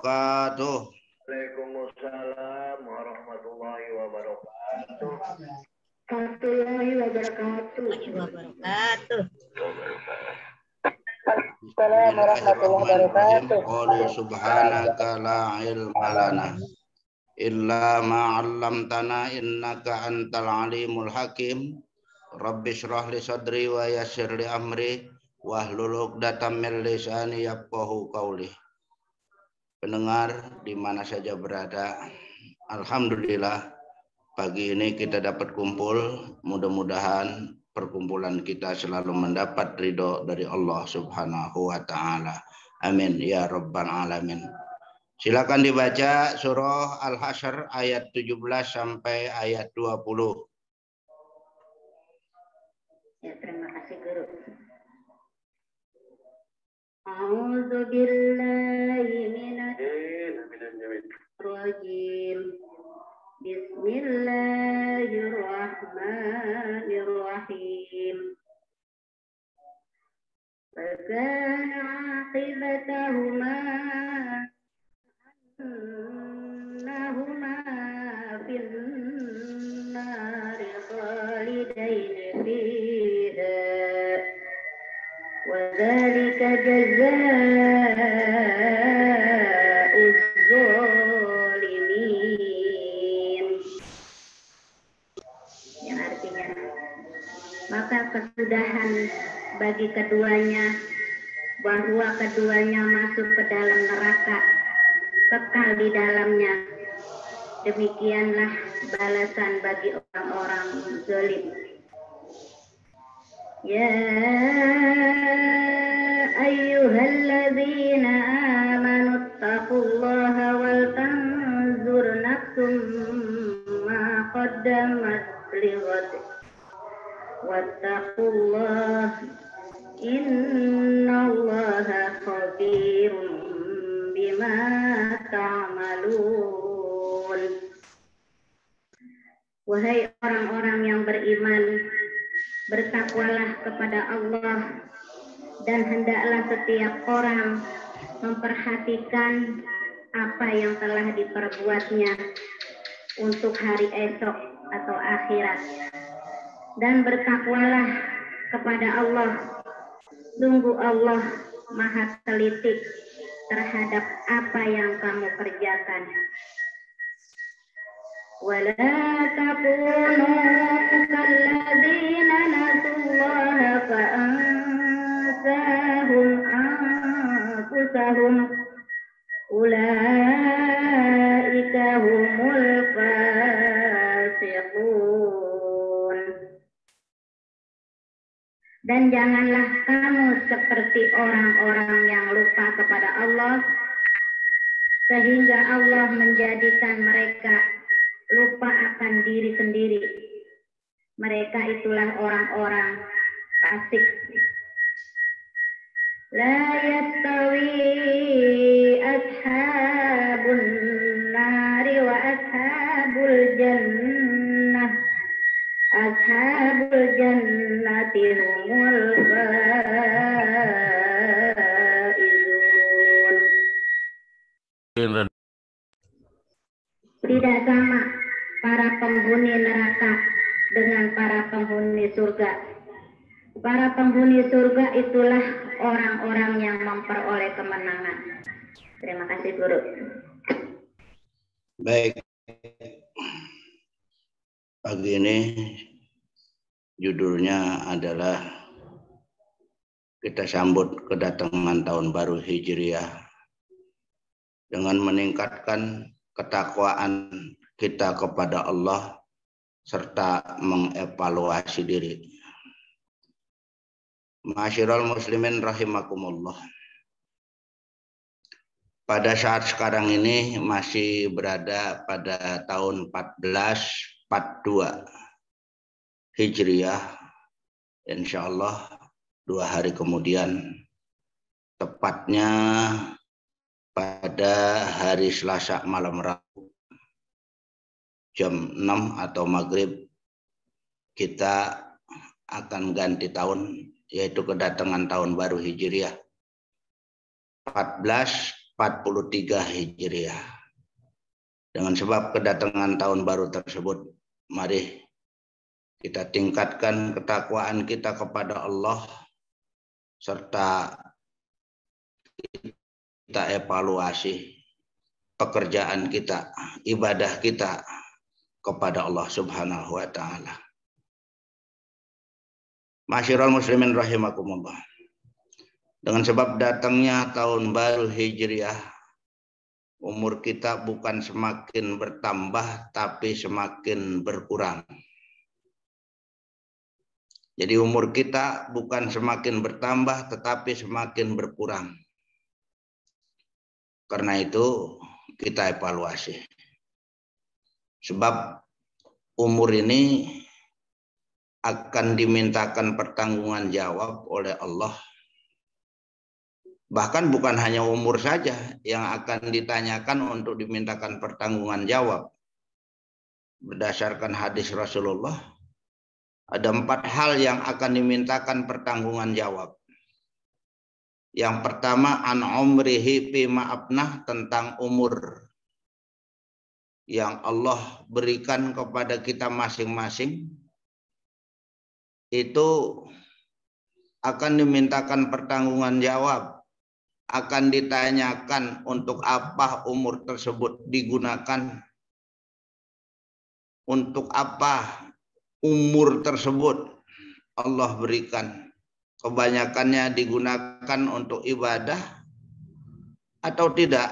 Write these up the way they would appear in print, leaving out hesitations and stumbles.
wabarakatuh. Waalaikumsalam warahmatullahi wabarakatuh. Warahmatullahi wabarakatuh. Assalamualaikum warahmatullahi wabarakatuh. Qalu subhanaka la ilma lana illa ma 'allamtana innaka antal alimul hakim. Rabbi shrah li sadri wa yassir li amri wahlul 'uqdatam min lisani yafqahu qawli. Pendengar di mana saja berada, alhamdulillah pagi ini kita dapat kumpul. Mudah-mudahan perkumpulan kita selalu mendapat ridho dari Allah Subhanahu wa taala. Amin ya rabbal alamin. Silakan dibaca surah Al-Hasyr ayat 17 sampai ayat 20. Ya, terima kasih guru. A'udzu billahi minasy rajim. Bismillahirrahmanirrahim. Fakana 'aqibatahuma annahuma fin nari khalidaini fiha wa dzalika jazaa'uz zalimin. Yang artinya, maka kesudahan bagi keduanya bahwa keduanya masuk ke dalam neraka, kekal di dalamnya. Demikianlah balasan bagi orang-orang zalim. Ya ayyuhalladzina amanu taqullaha wal tanzur nafsum ma qaddamat lighad wattaqullaha innallaha khabirum bima ta'malun. Wahai orang-orang yang beriman, bertakwalah kepada Allah dan hendaklah setiap orang memperhatikan apa yang telah diperbuatnya untuk hari esok atau akhirat. Dan bertakwalah kepada Allah. Sungguh Allah Maha teliti terhadap apa yang kamu kerjakan. Wala takunu kalladzina nasullaha fa'ansahum anfusahum ulaika humul fasiqun. Dan janganlah kamu seperti orang-orang yang lupa kepada Allah, sehingga Allah menjadikan mereka lupa akan diri sendiri. Mereka itulah orang-orang fasik. La yastawi ashabun nari wa ashabul jannah. Ashabul jannati humul faizun. Tidak sama para penghuni neraka dengan para penghuni surga. Para penghuni surga itulah orang-orang yang memperoleh kemenangan. Terima kasih guru. Baik. Pagi ini judulnya adalah kita sambut kedatangan tahun baru Hijriah dengan meningkatkan ketakwaan kita kepada Allah serta mengevaluasi diri. Ma'asyiral muslimin rahimakumullah. Pada saat sekarang ini masih berada pada tahun 1442 Hijriah. Insya Allah 2 hari kemudian, tepatnya pada hari Selasa malam Rabu jam 6 atau maghrib, kita akan ganti tahun, yaitu kedatangan tahun baru Hijriah Hijriah. Dengan sebab kedatangan tahun baru tersebut, mari kita tingkatkan ketakwaan kita kepada Allah, serta kita evaluasi pekerjaan kita, ibadah kita kepada Allah Subhanahu wa taala. Masyiral muslimin rahimakumullah. Dengan sebab datangnya tahun baru Hijriah, umur kita bukan semakin bertambah tapi semakin berkurang. Jadi umur kita bukan semakin bertambah tetapi semakin berkurang. Karena itu kita evaluasi. Sebab umur ini akan dimintakan pertanggungan jawab oleh Allah. Bahkan bukan hanya umur saja yang akan ditanyakan untuk dimintakan pertanggungan jawab. Berdasarkan hadis Rasulullah, ada 4 hal yang akan dimintakan pertanggungan jawab. Yang pertama, an umrihi fima afnah, tentang umur yang Allah berikan kepada kita masing-masing. Itu akan dimintakan pertanggungan jawab. Akan ditanyakan untuk apa umur tersebut digunakan, untuk apa umur tersebut Allah berikan. Kebanyakannya digunakan untuk ibadah atau tidak.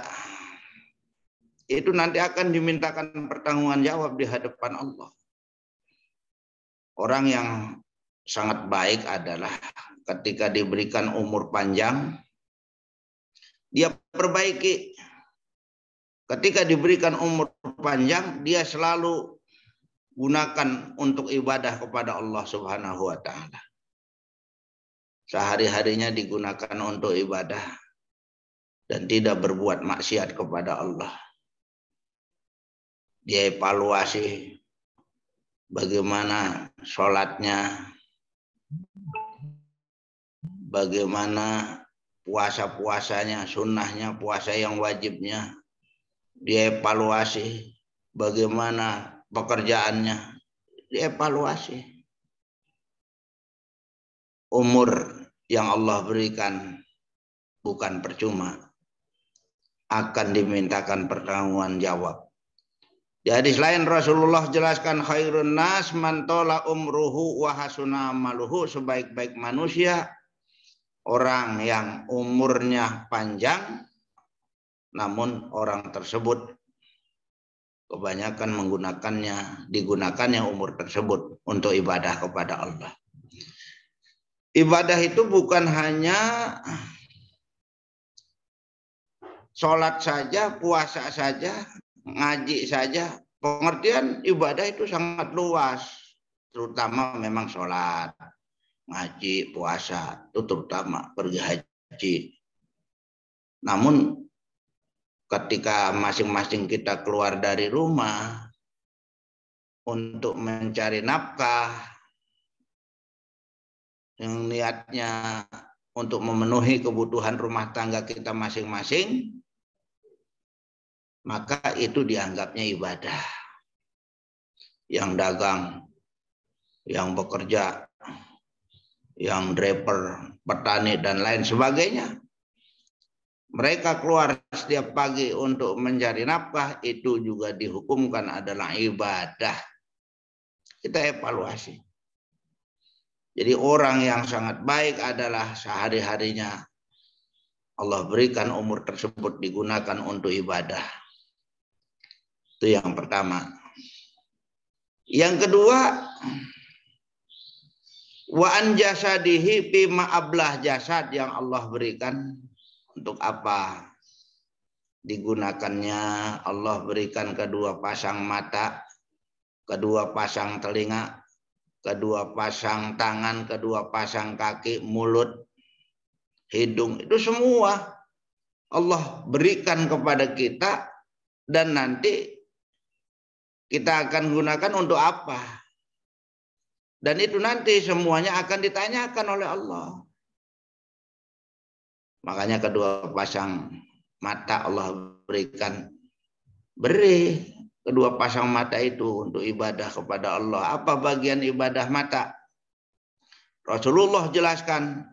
Itu nanti akan dimintakan pertanggungan jawab di hadapan Allah. Orang yang sangat baik adalah ketika diberikan umur panjang, dia perbaiki. Ketika diberikan umur panjang, dia selalu gunakan untuk ibadah kepada Allah Subhanahu wa taala. Sehari-harinya digunakan untuk ibadah dan tidak berbuat maksiat kepada Allah. Dia evaluasi bagaimana sholatnya, bagaimana puasa-puasanya, sunnahnya, puasa yang wajibnya. Dia evaluasi bagaimana pekerjaannya. Dia evaluasi. Umur yang Allah berikan bukan percuma. Akan dimintakan pertanggungan jawab. Di hadis lain Rasulullah jelaskan, khairun nas man tola umruhu wa hasuna amaluhu, sebaik-baik manusia orang yang umurnya panjang, namun orang tersebut kebanyakan digunakannya umur tersebut untuk ibadah kepada Allah. Ibadah itu bukan hanya sholat saja, puasa saja, ngaji saja. Pengertian ibadah itu sangat luas, terutama memang sholat, ngaji, puasa, itu terutama pergi haji. Namun ketika masing-masing kita keluar dari rumah untuk mencari nafkah, yang niatnya untuk memenuhi kebutuhan rumah tangga kita masing-masing, maka itu dianggapnya ibadah. Yang dagang, yang bekerja, yang driver, petani, dan lain sebagainya, mereka keluar setiap pagi untuk mencari nafkah, itu juga dihukumkan adalah ibadah. Kita evaluasi. Jadi orang yang sangat baik adalah sehari-harinya Allah berikan umur tersebut digunakan untuk ibadah. Itu yang pertama. Yang kedua, wa an jasadihi bima ablah, jasad yang Allah berikan untuk apa digunakannya. Allah berikan kedua pasang mata, kedua pasang telinga, kedua pasang tangan, kedua pasang kaki, mulut, hidung, itu semua Allah berikan kepada kita, dan nanti kita akan gunakan untuk apa? Dan itu nanti semuanya akan ditanyakan oleh Allah. Makanya kedua pasang mata Allah berikan. Beri kedua pasang mata itu untuk ibadah kepada Allah. Apa bagian ibadah mata? Rasulullah jelaskan,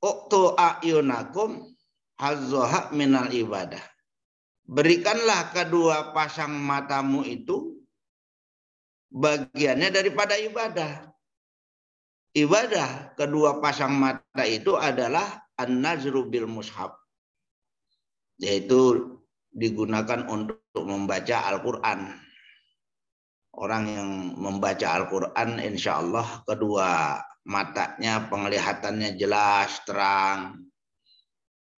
"Uqtu a'yunakum hazzaha minal ibadah." Berikanlah kedua pasang matamu itu bagiannya daripada ibadah. Ibadah kedua pasang mata itu adalah an-nazru bil mushaf, yaitu digunakan untuk membaca Al-Quran. Orang yang membaca Al-Quran insya Allah kedua matanya penglihatannya jelas, terang.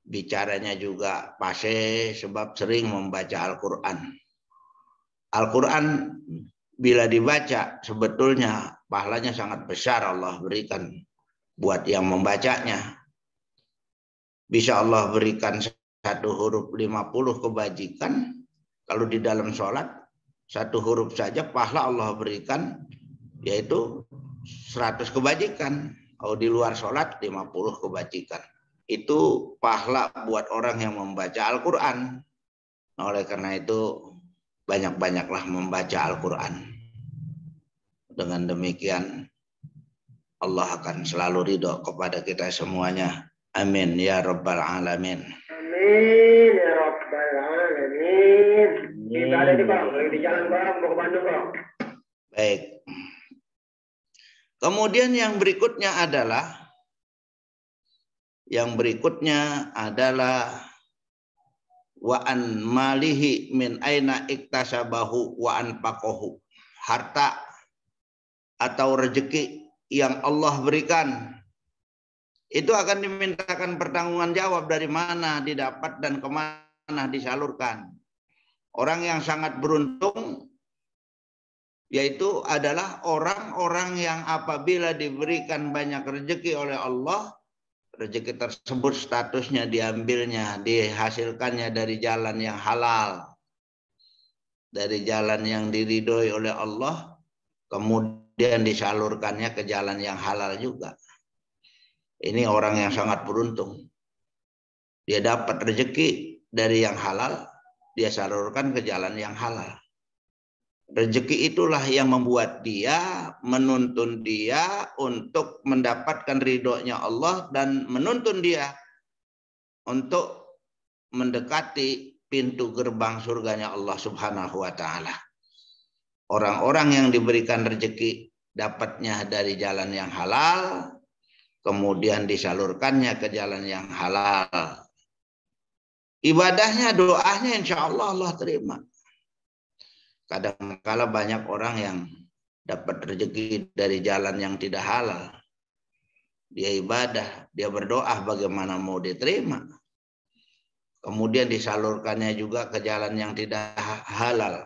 Bicaranya juga fasih sebab sering membaca Al-Quran. Al-Quran bila dibaca sebetulnya pahalanya sangat besar Allah berikan buat yang membacanya. Bisa Allah berikan satu huruf 50 kebajikan. Kalau di dalam sholat satu huruf saja pahala Allah berikan yaitu 100 kebajikan. Kalau di luar sholat 50 kebajikan. Itu pahala buat orang yang membaca Al-Quran. Nah, oleh karena itu banyak-banyaklah membaca Al-Quran. Dengan demikian Allah akan selalu ridho kepada kita semuanya. Amin ya rabbal alamin. Amin ya rabbal alamin. Kita ada di Bang, lagi di jalan Bang, mau ke Bandung Bang. Baik. Kemudian yang berikutnya adalah wa an malihi min aina iktasabahu wa anfaqahu. Harta atau rezeki yang Allah berikan itu akan dimintakan pertanggungan jawab dari mana didapat dan kemana disalurkan. Orang yang sangat beruntung yaitu adalah orang-orang yang apabila diberikan banyak rezeki oleh Allah, rezeki tersebut statusnya diambilnya, dihasilkannya dari jalan yang halal, dari jalan yang diridhoi oleh Allah, kemudian disalurkannya ke jalan yang halal juga. Ini orang yang sangat beruntung. Dia dapat rezeki dari yang halal, dia salurkan ke jalan yang halal. Rezeki itulah yang membuat dia, menuntun dia untuk mendapatkan ridhonya Allah dan menuntun dia untuk mendekati pintu gerbang surganya Allah Subhanahu wa ta'ala. Orang-orang yang diberikan rezeki dapatnya dari jalan yang halal, kemudian disalurkannya ke jalan yang halal. Ibadahnya, doanya insya Allah Allah terima. Kadang-kala banyak orang yang dapat rezeki dari jalan yang tidak halal. Dia ibadah, dia berdoa bagaimana mau diterima. Kemudian disalurkannya juga ke jalan yang tidak halal.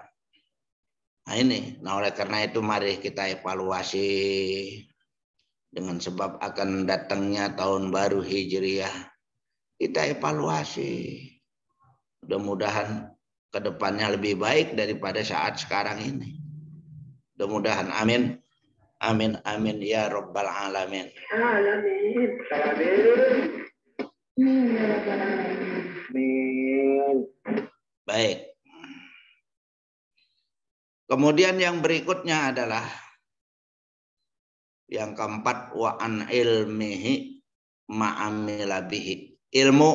Nah ini, oleh karena itu mari kita evaluasi dengan sebab akan datangnya tahun baru Hijriah. Kita evaluasi. Mudah-mudahan ke depannya lebih baik daripada saat sekarang ini. Mudah-mudahan amin. Amin amin ya rabbal alamin. Alamin. Amin. Baik. Kemudian yang berikutnya adalah yang keempat, wa an ilmihi ma'amila bihi. Ilmu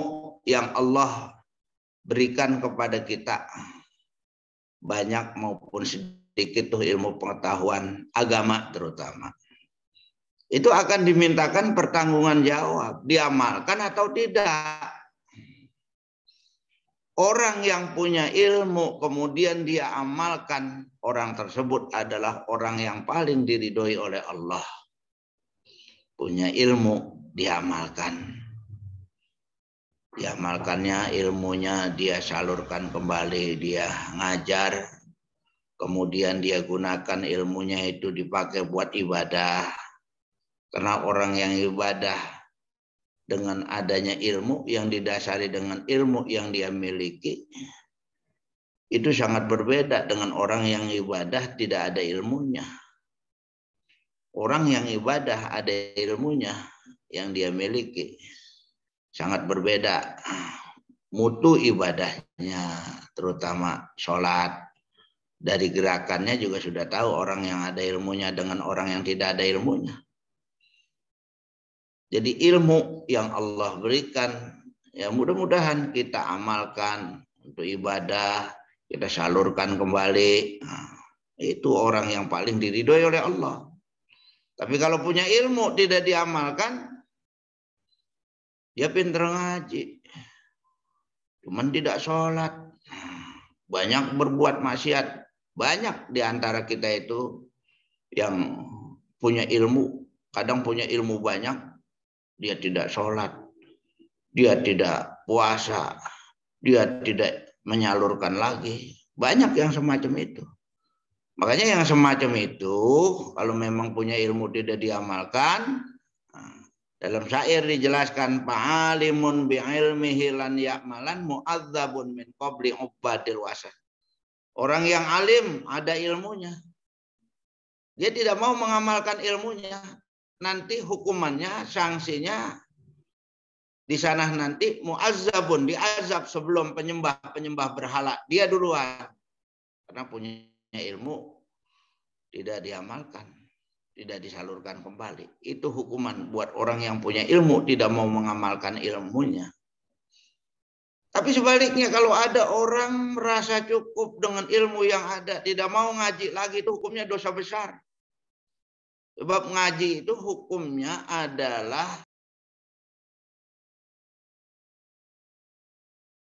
yang Allah berikan kepada kita, banyak maupun sedikit tuh ilmu pengetahuan agama terutama, itu akan dimintakan pertanggungan jawab, diamalkan atau tidak. Orang yang punya ilmu kemudian dia amalkan, orang tersebut adalah orang yang paling diridhoi oleh Allah. Punya ilmu diamalkan. Diamalkannya ilmunya dia salurkan kembali, dia ngajar, kemudian dia gunakan ilmunya itu dipakai buat ibadah. Karena orang yang ibadah dengan adanya ilmu yang didasari dengan ilmu yang dia miliki, itu sangat berbeda dengan orang yang ibadah tidak ada ilmunya. Orang yang ibadah ada ilmunya yang dia miliki. Sangat berbeda. mutu ibadahnya, terutama sholat. Dari gerakannya juga sudah tahu orang yang ada ilmunya dengan orang yang tidak ada ilmunya. Jadi ilmu yang Allah berikan, ya mudah-mudahan kita amalkan untuk ibadah, kita salurkan kembali. Nah, itu orang yang paling diridhoi oleh Allah. Tapi kalau punya ilmu tidak diamalkan, dia pintar ngaji, cuman tidak sholat, banyak berbuat maksiat. Banyak di antara kita itu yang punya ilmu, kadang punya ilmu banyak, dia tidak sholat, dia tidak puasa, dia tidak menyalurkan lagi. Banyak yang semacam itu. Makanya yang semacam itu, kalau memang punya ilmu tidak diamalkan, dalam syair dijelaskan, fa'alimun bi'ilmihi lan ya'malan mu'adzabun min qabli ubadil wasa. Orang yang alim ada ilmunya, dia tidak mau mengamalkan ilmunya, nanti hukumannya, sanksinya di sana nanti mu'azzabun, diazab sebelum penyembah berhala. Dia duluan karena punya ilmu tidak diamalkan, tidak disalurkan kembali. Itu hukuman buat orang yang punya ilmu tidak mau mengamalkan ilmunya. Tapi sebaliknya kalau ada orang merasa cukup dengan ilmu yang ada, tidak mau ngaji lagi, itu hukumnya dosa besar. Sebab ngaji itu hukumnya adalah